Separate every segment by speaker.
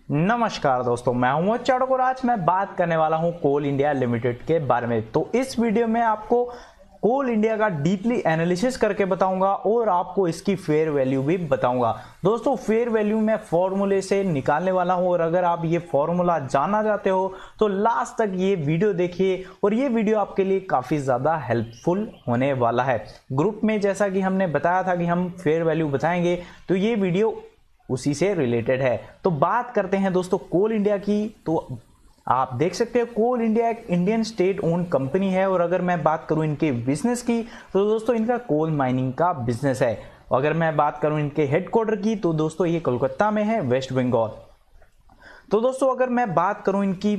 Speaker 1: नमस्कार दोस्तों, मैं हूं चाणक और आज मैं बात करने वाला हूं कोल इंडिया लिमिटेड के बारे में। तो इस वीडियो में आपको कोल इंडिया का डीपली एनालिसिस करके बताऊंगा और आपको इसकी फेयर वैल्यू भी बताऊंगा। दोस्तों, फेयर वैल्यू मैं फॉर्मूले से निकालने वाला हूं और अगर आप ये फॉर्मूला जानना चाहते हो तो लास्ट तक ये वीडियो देखिए और ये वीडियो आपके लिए काफी ज्यादा हेल्पफुल होने वाला है। ग्रुप में जैसा कि हमने बताया था कि हम फेयर वैल्यू बताएंगे, तो ये वीडियो उसी से रिलेटेड है। तो बात करते हैं दोस्तों कोल इंडिया की। तो आप देख सकते हैं कोल इंडिया एक इंडियन स्टेट ओन कंपनी है और अगर मैं बात करूं इनके बिजनेस की तो दोस्तों इनका कोल माइनिंग का बिजनेस है। अगर मैं बात करूं इनके हेडक्वार्टर की तो दोस्तों ये कोलकाता में है, वेस्ट बंगाल। तो दोस्तों अगर मैं बात करूं इनकी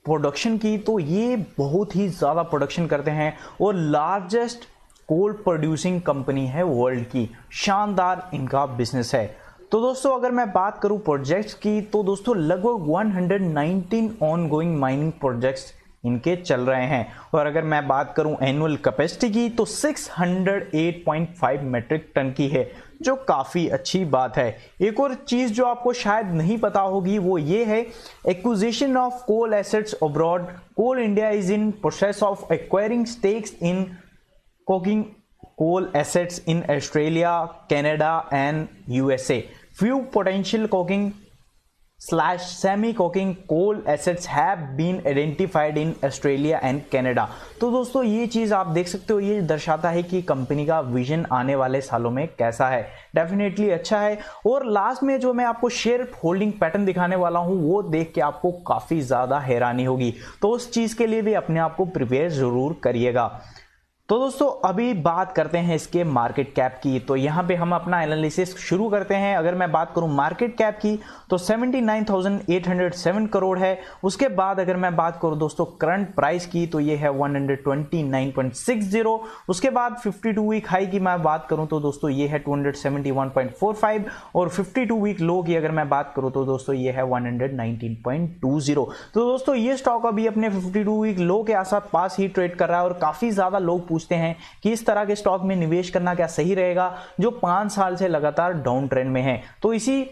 Speaker 1: प्रोडक्शन की तो ये बहुत ही ज्यादा प्रोडक्शन करते हैं और लार्जेस्ट कोल प्रोड्यूसिंग कंपनी है वर्ल्ड की। शानदार इनका बिजनेस है। तो दोस्तों अगर मैं बात करूं प्रोजेक्ट्स की तो दोस्तों लगभग 119 ऑनगोइंग माइनिंग प्रोजेक्ट्स इनके चल रहे हैं और अगर मैं बात करूं एनुअल कैपेसिटी की तो 608.5 मेट्रिक टन की है, जो काफी अच्छी बात है। एक और चीज जो आपको शायद नहीं पता होगी वो ये है acquisition of coal assets abroad. Coal India is in process of acquiring stakes in coking coal assets in Australia, Canada and USA. Few potential coking / semi-coking coal assets have been identified in Australia and Canada. तो दोस्तों ये चीज आप देख सकते हो, ये दर्शाता है कि कंपनी का विजन आने वाले सालों में कैसा है। डेफिनेटली अच्छा है। और लास्ट में जो मैं आपको शेयर होल्डिंग पैटर्न दिखाने वाला हूं वो देख के आपको काफी ज्यादा हैरानी होगी, तो उस चीज के लिए भी अपने आप को प्रिपेयर जरूर करिएगा। तो दोस्तों अभी बात करते हैं इसके मार्केट कैप की। तो यहां पे हम अपना एनालिसिस शुरू करते हैं। अगर मैं बात करूं मार्केट कैप की तो 79,807 करोड़ है। उसके बाद अगर मैं बात करूं दोस्तों करंट प्राइस की तो ये है 129.60। उसके बाद 52 वीक हाई की मैं बात करूं तो दोस्तों ये है 271.45 और 52 वीक लो की अगर मैं बात करूं तो दोस्तों ये है 119.20। तो दोस्तों ये स्टॉक अभी अपने 52 वीक लो के आसपास पास ही ट्रेड कर रहा है और काफी ज्यादा लोग पूछते हैं कि इस तरह के स्टॉक में निवेश करना क्या सही रहेगा जो 5 साल से लगातार डाउन ट्रेंड में है। तो इसी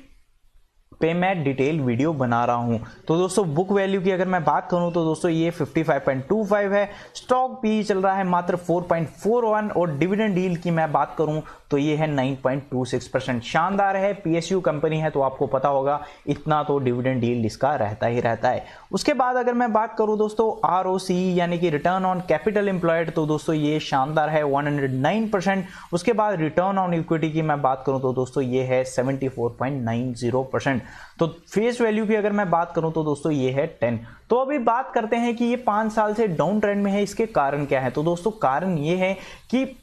Speaker 1: पे मैं डिटेल वीडियो बना रहा हूं। तो दोस्तों बुक वैल्यू की अगर मैं बात करूं तो दोस्तों ये 55.25 है। स्टॉक पी चल रहा है मात्र 4.41 और डिविडेंड डील की मैं बात करूं तो ये है 9.26%। शानदार है। पीएसयू कंपनी है तो आपको पता होगा इतना तो डिविडेंड डील इसका रहता ही रहता है। उसके बाद अगर मैं बात करूं दोस्तों आरओसी यानी कि रिटर्न ऑन कैपिटल एम्प्लॉयड तो दोस्तों ये शानदार है 109%। उसके बाद रिटर्न ऑन इक्विटी की मैं बात करूं तो दोस्तों ये है 74.90%। तो फेस वैल्यू की अगर मैं बात करूं तो दोस्तों ये है 10। तो अभी बात करते हैं कि ये 5 साल से डाउन ट्रेंड में है, इसके कारण क्या है। तो दोस्तों कारण ये है कि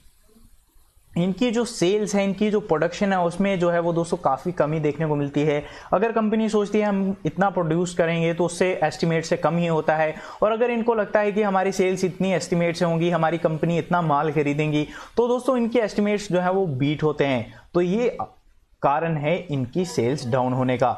Speaker 1: इनकी जो सेल्स है, इनकी जो प्रोडक्शन है उसमें जो है वो दोस्तों काफ़ी कमी देखने को मिलती है। अगर कंपनी सोचती है हम इतना प्रोड्यूस करेंगे तो उससे एस्टिमेट से कम ही होता है और अगर इनको लगता है कि हमारी सेल्स इतनी एस्टिमेट से होंगी, हमारी कंपनी इतना माल खरीदेंगी, तो दोस्तों इनके एस्टिमेट्स जो है वो बीट होते हैं। तो ये कारण है इनकी सेल्स डाउन होने का।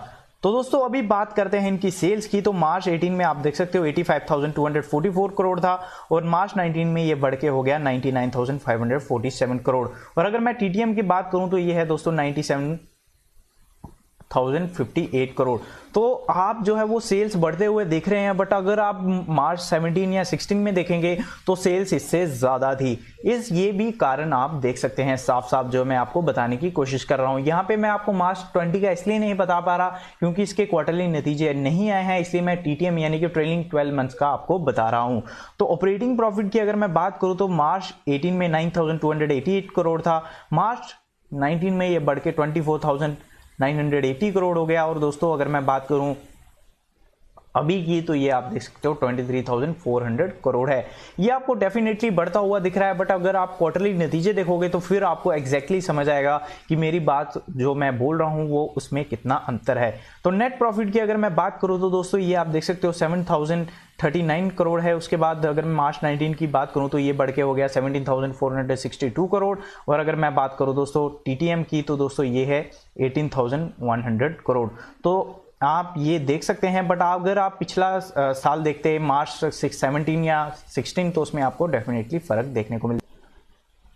Speaker 1: तो दोस्तों अभी बात करते हैं इनकी सेल्स की। तो मार्च 18 में आप देख सकते हो 85,244 करोड़ था और मार्च 19 में ये बढ़ के हो गया 99,547 करोड़ और अगर मैं टीटीएम की बात करूं तो ये है दोस्तों 97,058 करोड़। तो आप जो है वो सेल्स बढ़ते हुए देख रहे हैं, बट अगर आप मार्च 17 या 16 में देखेंगे तो सेल्स इससे ज्यादा थी। ये भी कारण आप देख सकते हैं साफ साफ, जो मैं आपको बताने की कोशिश कर रहा हूं। यहां पे मैं आपको मार्च 20 का इसलिए नहीं बता पा रहा क्योंकि इसके क्वार्टरली नतीजे नहीं आए हैं, इसलिए मैं टीटीएम यानी कि ट्रेलिंग 12 मंथ्स का आपको बता रहा हूं। तो ऑपरेटिंग प्रॉफिट की अगर मैं बात करूं तो मार्च 18 में 9,288 करोड़ था। मार्च 19 में ये बढ़ के 24,980 करोड़ हो गया और दोस्तों अगर मैं बात करूं अभी की तो ये आप देख सकते हो 23,400 करोड़ है। ये आपको डेफिनेटली बढ़ता हुआ दिख रहा है, बट अगर आप क्वार्टरली नतीजे देखोगे तो फिर आपको एग्जैक्टली समझ आएगा कि मेरी बात जो मैं बोल रहा हूं वो उसमें कितना अंतर है। तो नेट प्रॉफिट की अगर मैं बात करूं तो दोस्तों ये आप देख सकते हो 7,039 करोड़ है। उसके बाद अगर मैं मार्च 19 की बात करूं तो ये बढ़ के हो गया 17,462 करोड़ और अगर मैं बात करूं दोस्तों टीटीएम की तो दोस्तों ये है 18,100 करोड़। तो आप ये देख सकते हैं, बट अगर आप पिछला साल देखते हैं मार्च 17 या 16 तो उसमें आपको डेफिनेटली फर्क देखने को मिलता है।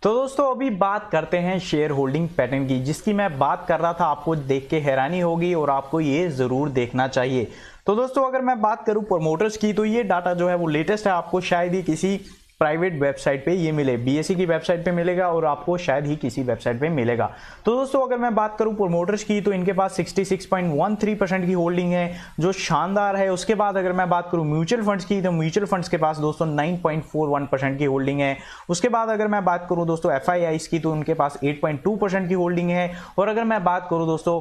Speaker 1: तो दोस्तों अभी बात करते हैं शेयर होल्डिंग पैटर्न की, जिसकी मैं बात कर रहा था। आपको देख के हैरानी होगी और आपको ये जरूर देखना चाहिए। तो दोस्तों अगर मैं बात करूं प्रमोटर्स की, तो ये डाटा जो है वो लेटेस्ट है। आपको शायद ही किसी प्राइवेट वेबसाइट पे ये मिले, बीएसई की वेबसाइट पे मिलेगा और आपको शायद ही किसी वेबसाइट पे मिलेगा। तो दोस्तों अगर मैं बात करूं प्रमोटर्स की, तो इनके पास 66.13% की होल्डिंग है, जो शानदार है। उसके बाद अगर मैं बात करूं म्यूचुअल फंड्स की, तो म्यूचुअल फंड्स के पास दोस्तों 9.41% की होल्डिंग है। उसके बाद अगर मैं बात करूं दोस्तों एफआईआईज की, तो उनके पास 8.2% की होल्डिंग है। और अगर मैं बात करूं दोस्तों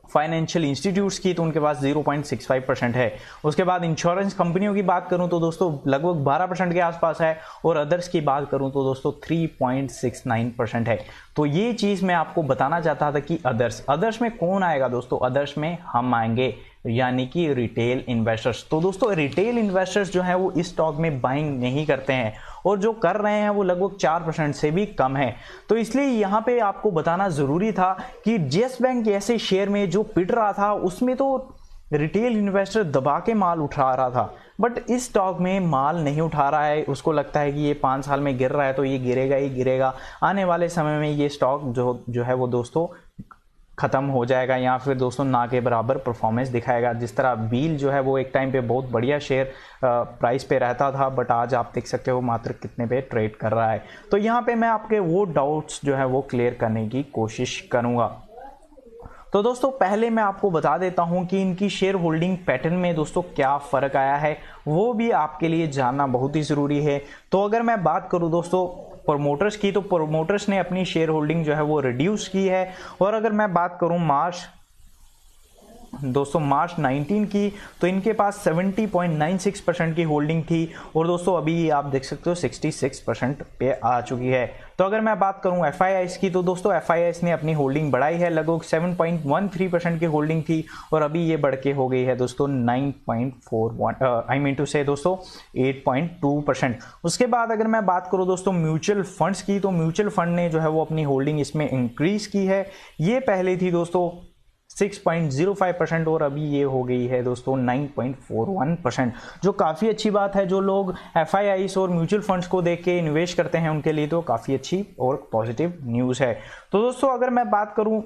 Speaker 1: फाइनेंशियल इंस्टीट्यूट्स की, तो उनके पास 0.65% है। उसके बाद इंश्योरेंस कंपनियों की बात करूं तो दोस्तों लगभग 12% के आसपास है। और अदर्स की बात करूं तो दोस्तों 3.69% है। तो ये चीज मैं आपको बताना चाहता था कि अदर्स में कौन आएगा दोस्तों। अदर्स में हम आएंगे, यानी कि रिटेल इन्वेस्टर्स। तो दोस्तों रिटेल इन्वेस्टर्स जो है वो इस स्टॉक में बाइंग नहीं करते हैं, और जो कर रहे हैं वो लगभग 4% से भी कम है। तो इसलिए यहाँ पे आपको बताना जरूरी था कि यस बैंक ऐसे शेयर में जो पिट रहा था, उसमें तो रिटेल इन्वेस्टर दबा के माल उठा रहा था, बट इस स्टॉक में माल नहीं उठा रहा है। उसको लगता है कि ये 5 साल में गिर रहा है तो ये गिरेगा ही गिरेगा, आने वाले समय में ये स्टॉक जो है वो दोस्तों खत्म हो जाएगा, या फिर दोस्तों ना के बराबर परफॉर्मेंस दिखाएगा। जिस तरह बील जो है वो एक टाइम पे बहुत बढ़िया शेयर प्राइस पे रहता था, बट आज आप देख सकते हो मात्र कितने पे ट्रेड कर रहा है। तो यहाँ पे मैं आपके वो डाउट्स जो है वो क्लियर करने की कोशिश करूँगा। तो दोस्तों पहले मैं आपको बता देता हूं कि इनकी शेयर होल्डिंग पैटर्न में दोस्तों क्या फ़र्क आया है, वो भी आपके लिए जानना बहुत ही ज़रूरी है। तो अगर मैं बात करूं दोस्तों प्रमोटर्स की, तो प्रमोटर्स ने अपनी शेयर होल्डिंग जो है वो रिड्यूस की है। और अगर मैं बात करूं मार्च 19 की, तो इनके पास 70.96% की होल्डिंग थी, और दोस्तों अभी आप देख सकते हो 66% पे आ चुकी है। तो अगर मैं बात करूं एफआईआईस की, तो दोस्तों एफआईआईस ने अपनी होल्डिंग बढ़ाई है। लगभग 7.13% की होल्डिंग थी, और अभी ये बढ़ के हो गई है दोस्तों 9.41 दोस्तों 8.2%। उसके बाद अगर मैं बात करूं दोस्तों म्यूचुअल फंड्स की, तो म्यूचुअल फंड ने जो है वो अपनी होल्डिंग इसमें इंक्रीज की है। ये पहले थी दोस्तों 6.05%, और अभी ये हो गई है दोस्तों 9.41%, जो काफ़ी अच्छी बात है। जो लोग एफआईआईस और म्यूचुअल फंड्स को देख के इन्वेस्ट करते हैं उनके लिए तो काफ़ी अच्छी और पॉजिटिव न्यूज़ है। तो दोस्तों अगर मैं बात करूं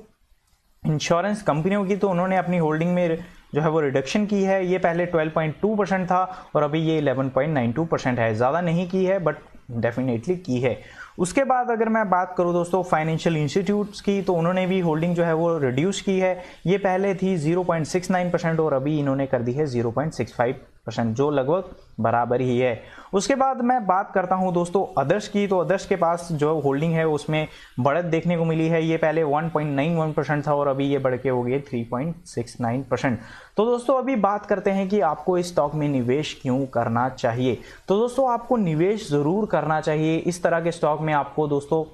Speaker 1: इंश्योरेंस कंपनियों की, तो उन्होंने अपनी होल्डिंग में जो है वो रिडक्शन की है। ये पहले 12.2% था, और अभी ये 11.92% है। ज़्यादा नहीं की है, बट डेफिनेटली की है। उसके बाद अगर मैं बात करूं दोस्तों फाइनेंशियल इंस्टीट्यूट्स की, तो उन्होंने भी होल्डिंग जो है वो रिड्यूस की है। ये पहले थी 0.69%, और अभी इन्होंने कर दी है 0.65%, जो लगभग बराबर ही है। उसके बाद मैं बात करता हूं दोस्तों अदर्स की, तो अदर्स के पास जो होल्डिंग है उसमें बढ़त देखने को मिली है। ये पहले 1.91% था, और अभी ये बढ़ के हो गई 3.69%। तो दोस्तों अभी बात करते हैं कि आपको इस स्टॉक में निवेश क्यों करना चाहिए। तो दोस्तों आपको निवेश जरूर करना चाहिए। इस तरह के स्टॉक में आपको दोस्तों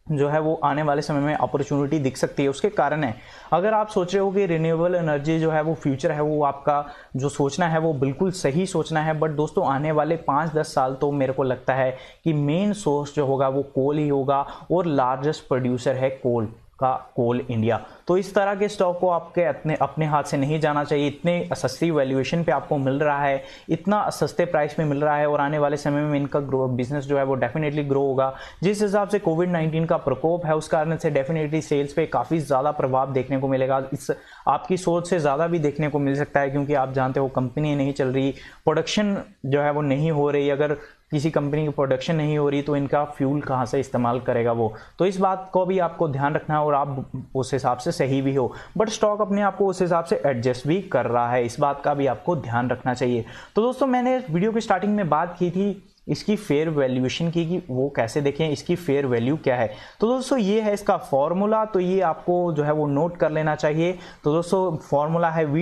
Speaker 1: जो है वो आने वाले समय में अपॉर्चुनिटी दिख सकती है। उसके कारण है, अगर आप सोच रहे हो कि रिन्यूएबल एनर्जी जो है वो फ्यूचर है, वो आपका जो सोचना है वो बिल्कुल सही सोचना है, बट दोस्तों आने वाले 5-10 साल तो मेरे को लगता है कि मेन सोर्स जो होगा वो कोल ही होगा, और लार्जेस्ट प्रोड्यूसर है कोल इंडिया। तो इस तरह के स्टॉक को आपके अपने हाथ से नहीं जाना चाहिए। इतने सस्ती वैल्यूएशन पे आपको मिल रहा है, इतना सस्ते प्राइस में मिल रहा है, और आने वाले समय में इनका बिजनेस जो है वो डेफिनेटली ग्रो होगा। जिस हिसाब से कोविड-19 का प्रकोप है, उस कारण से डेफिनेटली सेल्स पे काफ़ी ज़्यादा प्रभाव देखने को मिलेगा। इस आपकी सोच से ज़्यादा भी देखने को मिल सकता है, क्योंकि आप जानते हो कंपनी नहीं चल रही, प्रोडक्शन जो है वो नहीं हो रही। अगर किसी कंपनी की प्रोडक्शन नहीं हो रही तो इनका फ्यूल कहाँ से इस्तेमाल करेगा वो। तो इस बात को भी आपको ध्यान रखना है, और आप उस हिसाब से सही भी हो, बट स्टॉक अपने आप को उस हिसाब से एडजस्ट भी कर रहा है। इस बात का भी आपको ध्यान रखना चाहिए। तो दोस्तों मैंने वीडियो की स्टार्टिंग में बात की थी इसकी फेयर वैल्यूएशन की, कि वो कैसे देखें, इसकी फेयर वैल्यू क्या है। तो दोस्तों ये है इसका फॉर्मूला, तो ये आपको जो है वो नोट कर लेना चाहिए। तो दोस्तों फॉर्मूला है V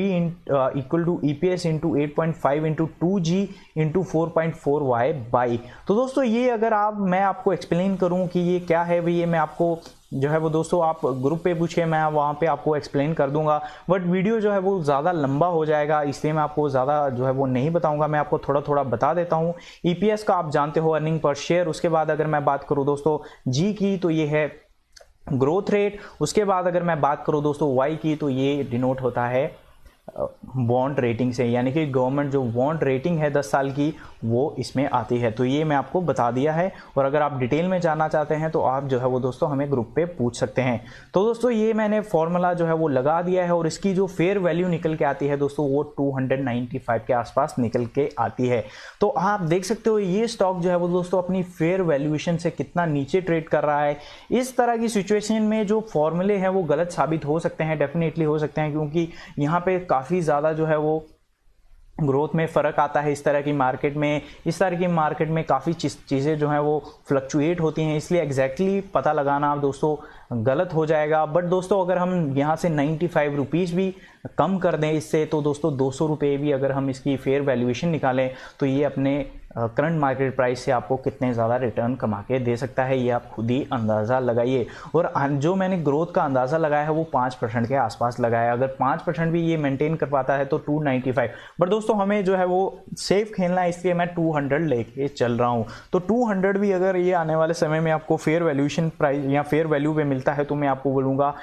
Speaker 1: equal to EPS into 8.5 into 2G into 4.4Y by. तो दोस्तों ये अगर मैं आपको एक्सप्लेन करूं कि ये क्या है, ये मैं आपको जो है वो दोस्तों आप ग्रुप पे पूछिए, मैं वहाँ पे आपको एक्सप्लेन कर दूंगा, बट वीडियो जो है वो ज़्यादा लंबा हो जाएगा, इसलिए मैं आपको ज़्यादा जो है वो नहीं बताऊंगा। मैं आपको थोड़ा थोड़ा बता देता हूँ। EPS का आप जानते हो, अर्निंग पर शेयर। उसके बाद अगर मैं बात करूँ दोस्तों G की, तो ये है ग्रोथ रेट। उसके बाद अगर मैं बात करूँ दोस्तों Y की, तो ये डिनोट होता है बॉन्ड रेटिंग से, यानी कि गवर्नमेंट जो बॉन्ड रेटिंग है 10 साल की वो इसमें आती है। तो ये मैं आपको बता दिया है, और अगर आप डिटेल में जानना चाहते हैं तो आप जो है वो दोस्तों हमें ग्रुप पे पूछ सकते हैं। तो दोस्तों ये मैंने फॉर्मूला जो है वो लगा दिया है, और इसकी जो फेयर वैल्यू निकल के आती है दोस्तों वो 295 के आसपास निकल के आती है। तो आप देख सकते हो ये स्टॉक जो है वो दोस्तों अपनी फेयर वैल्यूएशन से कितना नीचे ट्रेड कर रहा है। इस तरह की सिचुएशन में जो फॉर्मूले हैं वो गलत साबित हो सकते हैं, डेफिनेटली हो सकते हैं, क्योंकि यहाँ पे काफ़ी ज़्यादा जो है वो ग्रोथ में फ़र्क आता है। इस तरह की मार्केट में काफ़ी चीज़ें जो हैं वो फ्लक्चुएट होती हैं, इसलिए एग्जैक्टली पता लगाना आप दोस्तों गलत हो जाएगा। बट दोस्तों अगर हम यहाँ से 95 रुपीज़ भी कम कर दें इससे, तो दोस्तों 200 रुपये भी अगर हम इसकी फेयर वैल्यूएशन निकालें तो ये अपने करंट मार्केट प्राइस से आपको कितने ज़्यादा रिटर्न कमा के दे सकता है, ये आप खुद ही अंदाज़ा लगाइए। और जो मैंने ग्रोथ का अंदाज़ा लगाया है वो 5% के आसपास लगाया है। अगर 5% भी ये मेंटेन कर पाता है तो 295। बट दोस्तों हमें जो है वो सेफ खेलना है, इसलिए मैं 200 लेके चल रहा हूँ। तो 200 भी अगर ये आने वाले समय में आपको फेयर वैल्यूएशन प्राइस या फेयर वैल्यू पे मिलता है तो मैं आपको बोलूँगा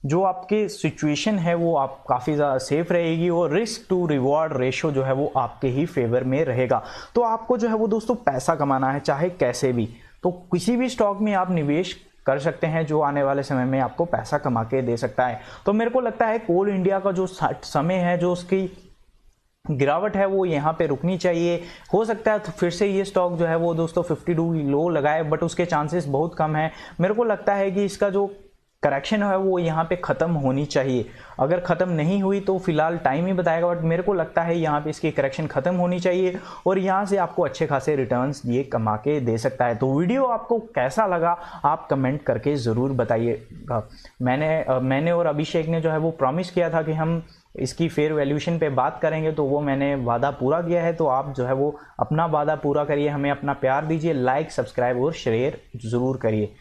Speaker 1: जो आपके सिचुएशन है वो आप काफ़ी ज़्यादा सेफ रहेगी, और रिस्क टू रिवॉर्ड रेशो जो है वो आपके ही फेवर में रहेगा। तो आपको जो है वो दोस्तों पैसा कमाना है चाहे कैसे भी, तो किसी भी स्टॉक में आप निवेश कर सकते हैं जो आने वाले समय में आपको पैसा कमा के दे सकता है। तो मेरे को लगता है कोल इंडिया का जो समय है, जो उसकी गिरावट है वो यहाँ पे रुकनी चाहिए। हो सकता है तो फिर से ये स्टॉक जो है वो दोस्तों 52 लो लगाए, बट उसके चांसेस बहुत कम है। मेरे को लगता है कि इसका जो करेक्शन है वो यहाँ पे ख़त्म होनी चाहिए। अगर ख़त्म नहीं हुई तो फिलहाल टाइम ही बताएगा, बट मेरे को लगता है यहाँ पे इसकी करेक्शन ख़त्म होनी चाहिए, और यहाँ से आपको अच्छे खासे रिटर्न्स ये कमा के दे सकता है। तो वीडियो आपको कैसा लगा आप कमेंट करके ज़रूर बताइएगा। मैंने और अभिषेक ने जो है वो प्रॉमिस किया था कि हम इसकी फेयर वैल्यूएशन पे बात करेंगे, तो वो मैंने वादा पूरा किया है। तो आप जो है वो अपना वादा पूरा करिए, हमें अपना प्यार दीजिए, लाइक सब्सक्राइब और शेयर ज़रूर करिए।